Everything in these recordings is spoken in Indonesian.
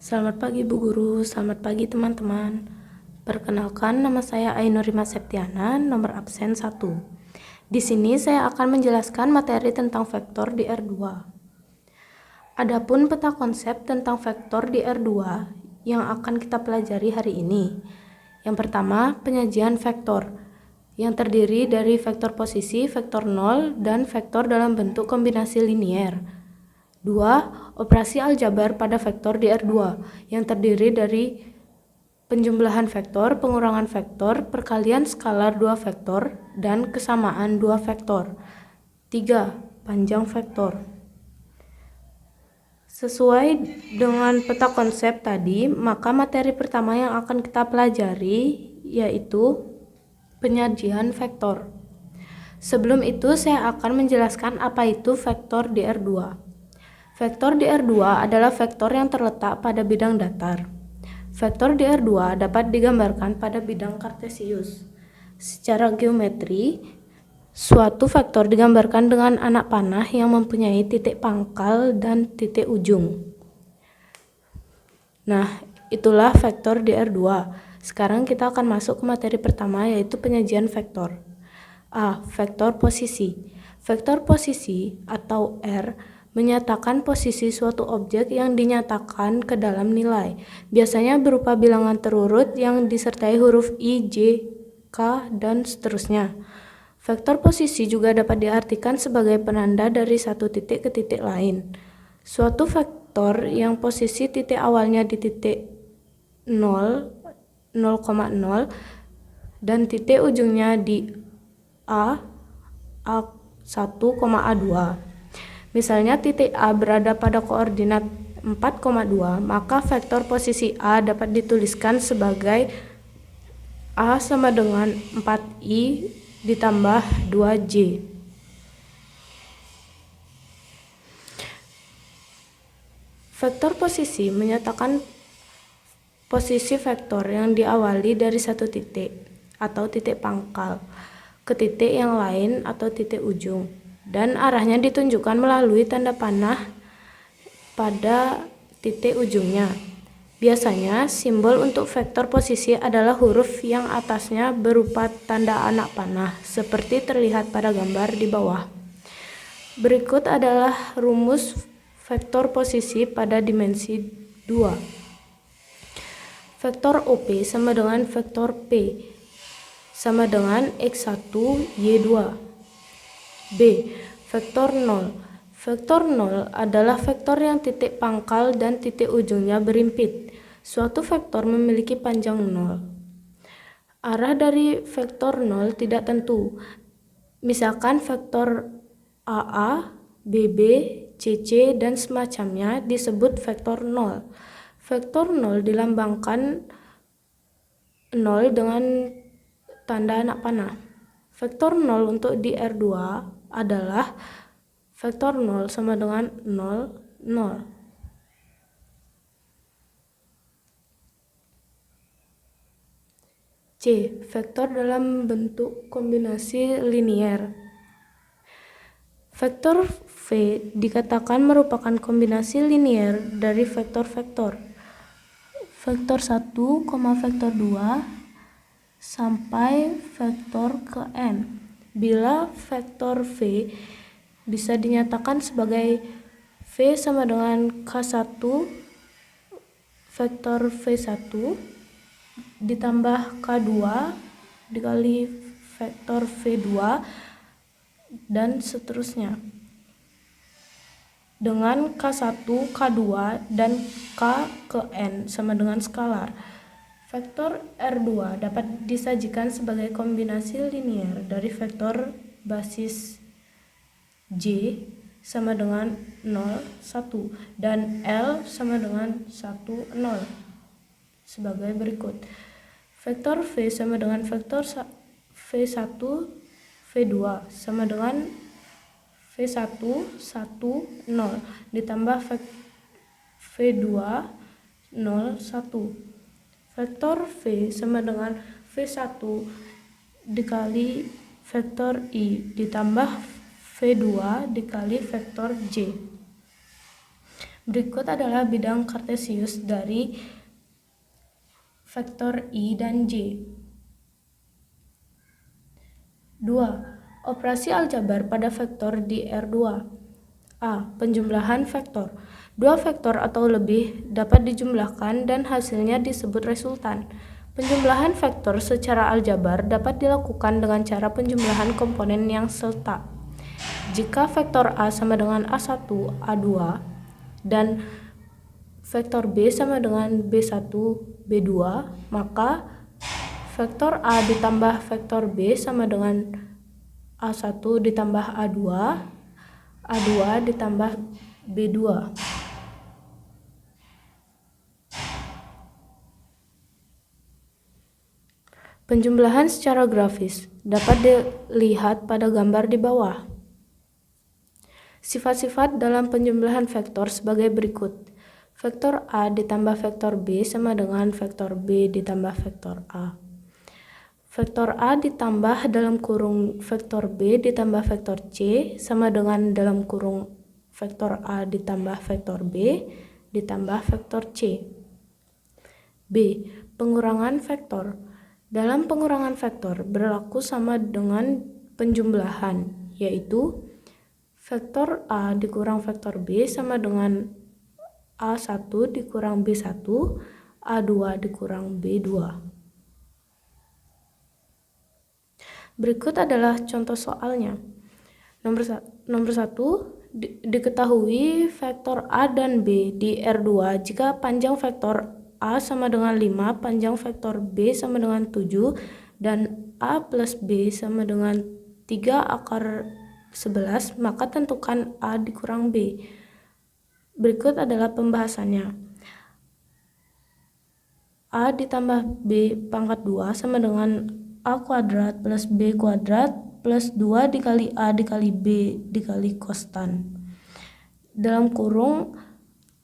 Selamat pagi Bu Guru, selamat pagi teman-teman. Perkenalkan, nama saya Ainurima Septiana, nomor absen 1. Di sini saya akan menjelaskan materi tentang vektor di R2. Adapun peta konsep tentang vektor di R2 yang akan kita pelajari hari ini. Yang pertama, penyajian vektor yang terdiri dari vektor posisi, vektor 0, dan vektor dalam bentuk kombinasi linier. 2. Operasi aljabar pada vektor di R2 yang terdiri dari penjumlahan vektor, pengurangan vektor, perkalian skalar 2 vektor, dan kesamaan 2 vektor. 3. Panjang vektor. Sesuai dengan peta konsep tadi, maka materi pertama yang akan kita pelajari yaitu penyajian vektor. Sebelum itu saya akan menjelaskan apa itu vektor di R2. Vektor di R2 adalah vektor yang terletak pada bidang datar. Vektor di R2 dapat digambarkan pada bidang kartesius. Secara geometri, suatu vektor digambarkan dengan anak panah yang mempunyai titik pangkal dan titik ujung. Nah, itulah vektor di R2. Sekarang kita akan masuk ke materi pertama, yaitu penyajian vektor. A. Vektor posisi. Vektor posisi atau R menyatakan posisi suatu objek yang dinyatakan ke dalam nilai, biasanya berupa bilangan terurut yang disertai huruf I, J, K, dan seterusnya. Vektor posisi juga dapat diartikan sebagai penanda dari satu titik ke titik lain. Suatu vektor yang posisi titik awalnya di titik 0, 0,0, dan titik ujungnya di A, A1, A2. Misalnya titik A berada pada koordinat 4,2, maka vektor posisi A dapat dituliskan sebagai A sama dengan 4I ditambah 2J. Vektor posisi menyatakan posisi vektor yang diawali dari satu titik atau titik pangkal ke titik yang lain atau titik ujung, dan arahnya ditunjukkan melalui tanda panah pada titik ujungnya. Biasanya, simbol untuk vektor posisi adalah huruf yang atasnya berupa tanda anak panah, seperti terlihat pada gambar di bawah. Berikut adalah rumus vektor posisi pada dimensi 2. Vektor OP sama dengan vektor P sama dengan X1, Y2. B. Vektor 0. Vektor 0 adalah vektor yang titik pangkal dan titik ujungnya berimpit. Suatu vektor memiliki panjang 0. Arah dari vektor 0 tidak tentu. Misalkan vektor AA, BB, CC, dan semacamnya disebut vektor 0. Vektor 0 dilambangkan 0 dengan tanda anak panah. Vektor 0 untuk di R2 adalah vektor 0 sama dengan 0, 0. C. Vektor dalam bentuk kombinasi linier. Vektor V dikatakan merupakan kombinasi linier dari vektor-vektor vektor 1, vektor 2, sampai vektor ke n. Bila vektor V bisa dinyatakan sebagai V sama dengan K1 vektor V1 ditambah K2 dikali vektor V2 dan seterusnya, dengan K1, K2, dan K ke N sama dengan skalar. Vektor R2 dapat disajikan sebagai kombinasi linier dari vektor basis J sama dengan 0, 1, dan L sama dengan 1, 0 sebagai berikut. Vektor V sama dengan vektor V1, V2 sama dengan V1, 1, 0 ditambah V2, 0, 1. Vektor V sama dengan V1 dikali vektor I ditambah V2 dikali vektor J. Berikut adalah bidang kartesius dari vektor I dan J. 2. Operasi aljabar pada vektor di R2. A. Penjumlahan vektor. Dua vektor atau lebih dapat dijumlahkan dan hasilnya disebut resultan. Penjumlahan vektor secara aljabar dapat dilakukan dengan cara penjumlahan komponen yang serta. Jika vektor A sama dengan A1, A2, dan vektor B sama dengan B1, B2, maka vektor A ditambah vektor B sama dengan A1 ditambah A2, A2 ditambah B2. Penjumlahan secara grafis dapat dilihat pada gambar di bawah. Sifat-sifat dalam penjumlahan vektor sebagai berikut. Vektor A ditambah vektor B sama dengan vektor B ditambah vektor A. Vektor A ditambah dalam kurung vektor B ditambah vektor C sama dengan dalam kurung vektor A ditambah vektor B ditambah vektor C. B. Pengurangan vektor. Dalam pengurangan vektor berlaku sama dengan penjumlahan, yaitu vektor A dikurang vektor B sama dengan A1 dikurang B1, A2 dikurang B2. Berikut adalah contoh soalnya. Nomor 1, diketahui vektor A dan B di R2 jika panjang vektor A sama dengan 5, panjang vektor B sama dengan 7, dan A plus B sama dengan 3 akar 11, maka tentukan A dikurang B. Berikut adalah pembahasannya. A ditambah B pangkat 2 sama dengan A kuadrat plus B kuadrat plus 2 dikali A dikali B dikali kostan. Dalam kurung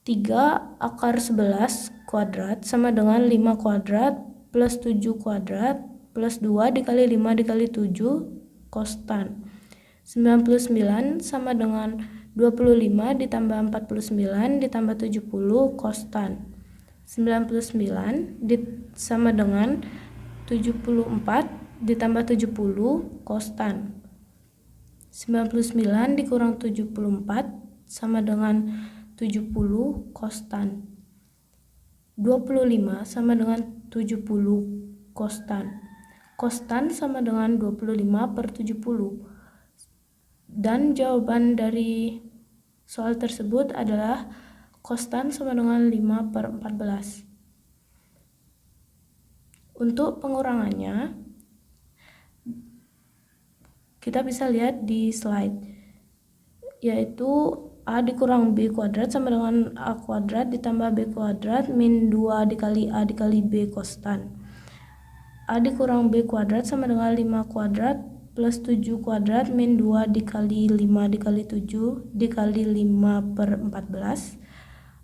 3 akar 11 kuadrat sama dengan 5 kuadrat plus 7 kuadrat plus 2 dikali 5 dikali 7 kostan. 99 sama dengan 25 ditambah 49 ditambah 70 kostan. 99 sama dengan 74 ditambah 70 kostan. 99 dikurang 74 sama dengan 70 kostan. 25 sama dengan 70 kostan. Kostan sama dengan 25 per 70. Dan jawaban dari soal tersebut adalah kostan sama dengan 5 per 14. Untuk pengurangannya, kita bisa lihat di slide, yaitu A dikurang B kuadrat sama dengan A kuadrat ditambah B kuadrat min 2 dikali A dikali B kostan. A dikurang B kuadrat sama dengan 5 kuadrat plus 7 kuadrat min 2 dikali 5 dikali 7 dikali 5 per 14.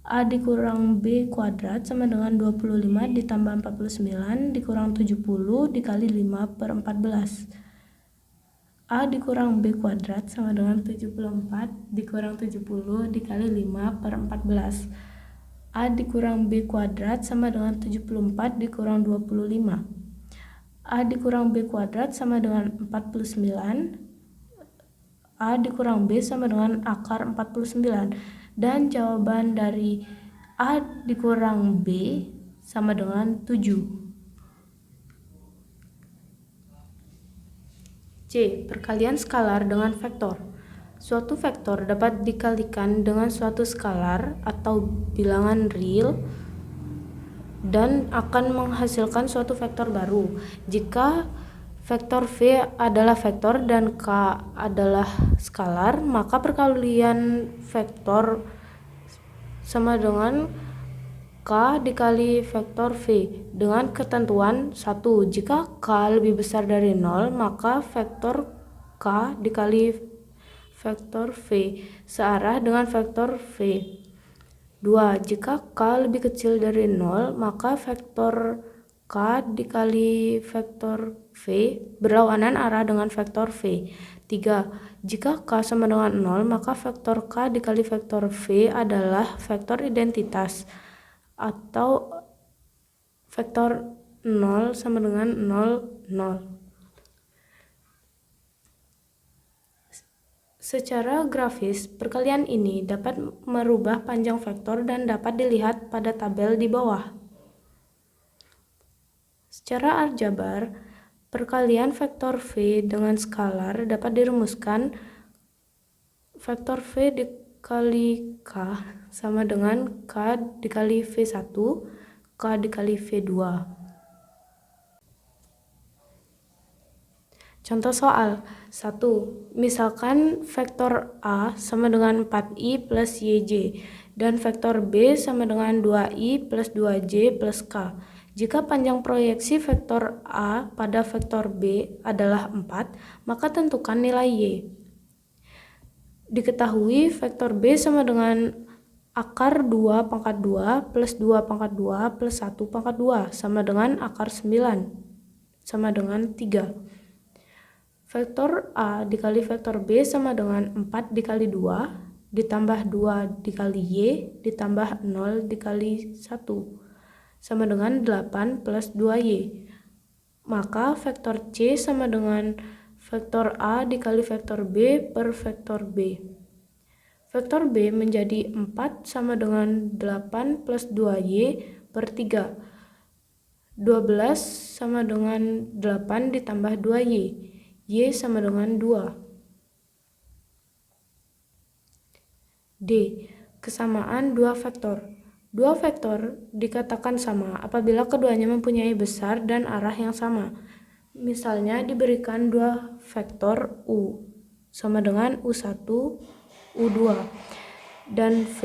A dikurang B kuadrat sama dengan 25 ditambah 49 dikurang 70 dikali 5 per 14. A dikurang B kuadrat sama dengan 74 dikurang 70 dikali 5 per 14. A dikurang B kuadrat sama dengan 74 dikurang 25. A dikurang B kuadrat sama dengan 49. A dikurang B sama dengan akar 49. Dan jawaban dari A dikurang B sama dengan 7. C. Perkalian skalar dengan vektor. Suatu vektor dapat dikalikan dengan suatu skalar atau bilangan real dan akan menghasilkan suatu vektor baru. Jika vektor V adalah vektor dan K adalah skalar, maka perkalian vektor sama dengan K dikali vektor V dengan ketentuan 1. Jika K lebih besar dari 0, maka vektor K dikali vektor V searah dengan vektor V. 2. Jika K lebih kecil dari 0, maka vektor K dikali vektor V berlawanan arah dengan vektor V. 3. Jika K sama dengan 0, maka vektor K dikali vektor V adalah vektor identitas, atau vektor 0 sama dengan 0, 0. Secara grafis, perkalian ini dapat merubah panjang vektor dan dapat dilihat pada tabel di bawah. Secara aljabar, perkalian vektor V dengan skalar dapat dirumuskan vektor V dikali K sama dengan K dikali V1, K dikali V2. Contoh soal 1. Misalkan vektor A sama dengan 4i plus YJ dan vektor B sama dengan 2i plus 2J plus K. Jika panjang proyeksi vektor A pada vektor B adalah 4, maka tentukan nilai Y. Diketahui vektor B sama dengan akar 2 pangkat 2 plus 2 pangkat 2 plus 1 pangkat 2 sama dengan akar 9 sama dengan 3. Vektor A dikali vektor B sama dengan 4 dikali 2 ditambah 2 dikali Y ditambah 0 dikali 1 sama dengan 8 plus 2Y. Maka vektor C sama dengan vektor A dikali vektor B per vektor B. Vektor B menjadi 4 sama dengan 8 plus 2Y per 3. 12 sama dengan 8 ditambah 2Y. Y sama dengan 2. D. Kesamaan dua vektor. Dua vektor dikatakan sama apabila keduanya mempunyai besar dan arah yang sama. Misalnya diberikan dua vektor U sama dengan U1, U2 dan V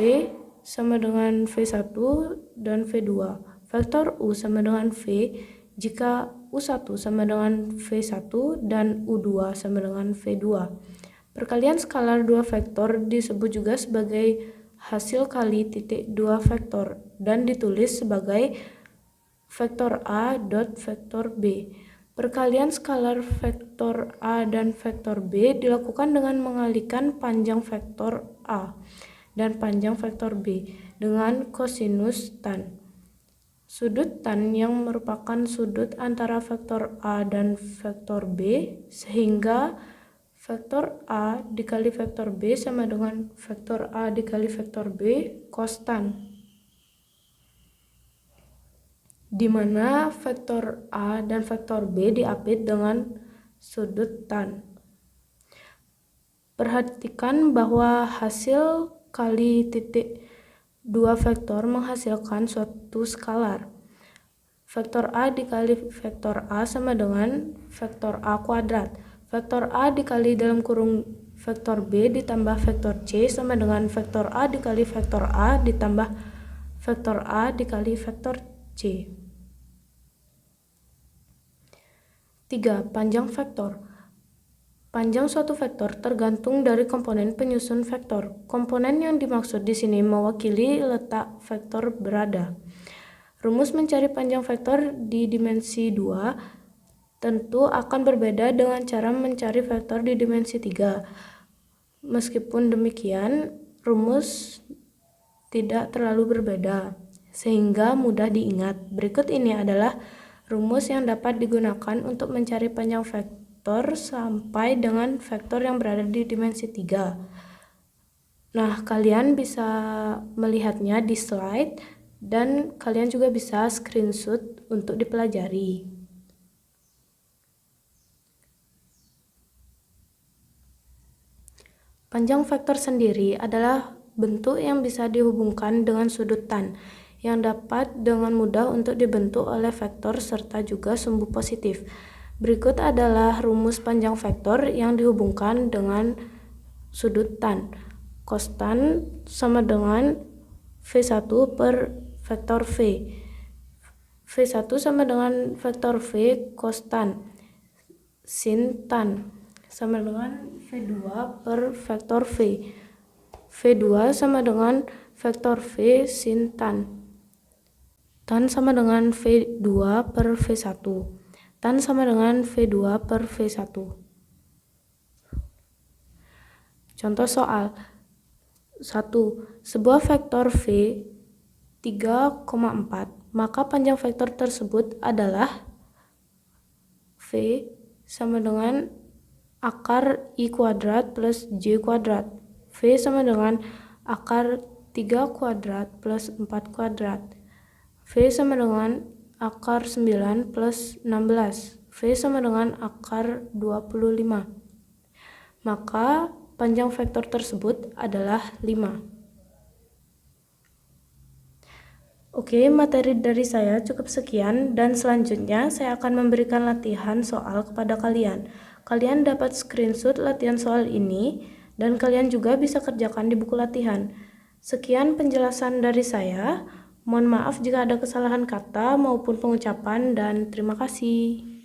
sama dengan V1 dan V2. Vektor U sama dengan V jika U1 sama dengan V1 dan U2 sama dengan V2. Perkalian skalar dua vektor disebut juga sebagai hasil kali titik dua vektor dan ditulis sebagai vektor A dot vektor B. Perkalian skalar vektor A dan vektor B dilakukan dengan mengalikan panjang vektor A dan panjang vektor B dengan kosinus tan. Sudut tan yang merupakan sudut antara vektor A dan vektor B, sehingga vektor A dikali vektor B sama dengan vektor A dikali vektor B cos tan, di mana vektor A dan vektor B diapit dengan sudut tan. Perhatikan bahwa hasil kali titik dua vektor menghasilkan suatu skalar. Vektor A dikali vektor A sama dengan vektor A kuadrat. Vektor A dikali dalam kurung vektor B ditambah vektor C sama dengan vektor A dikali vektor A ditambah vektor A dikali vektor C. 3. Panjang vektor. Panjang suatu vektor tergantung dari komponen penyusun vektor. Komponen yang dimaksud di sini mewakili letak vektor berada. Rumus mencari panjang vektor di dimensi 2 tentu akan berbeda dengan cara mencari vektor di dimensi 3. Meskipun demikian, rumus tidak terlalu berbeda, sehingga mudah diingat. Berikut ini adalah rumus yang dapat digunakan untuk mencari panjang vektor sampai dengan vektor yang berada di dimensi 3. Nah, kalian bisa melihatnya di slide dan kalian juga bisa screenshot untuk dipelajari. Panjang vektor sendiri adalah bentuk yang bisa dihubungkan dengan sudut tan, yang dapat dengan mudah untuk dibentuk oleh vektor serta juga sumbu positif. Berikut adalah rumus panjang vektor yang dihubungkan dengan sudut tan. Cos tan sama dengan V1 per vektor V. V1 sama dengan vektor V cos tan. Sin tan sama dengan V2 per vektor V. V2 sama dengan vektor V sin tan. Tan sama dengan V2 per V1. Tan sama dengan V2 per V1. Contoh soal 1. Sebuah vektor V 3,4, maka panjang vektor tersebut adalah V sama dengan akar I kuadrat plus J kuadrat. V sama dengan akar 3 kuadrat plus 4 kuadrat. V sama dengan akar 9 plus 16. V sama dengan akar 25. Maka panjang vektor tersebut adalah 5. Oke, materi dari saya cukup sekian dan selanjutnya saya akan memberikan latihan soal kepada kalian. Kalian dapat screenshot latihan soal ini dan kalian juga bisa kerjakan di buku latihan. Sekian penjelasan dari saya. Mohon maaf jika ada kesalahan kata maupun pengucapan dan terima kasih.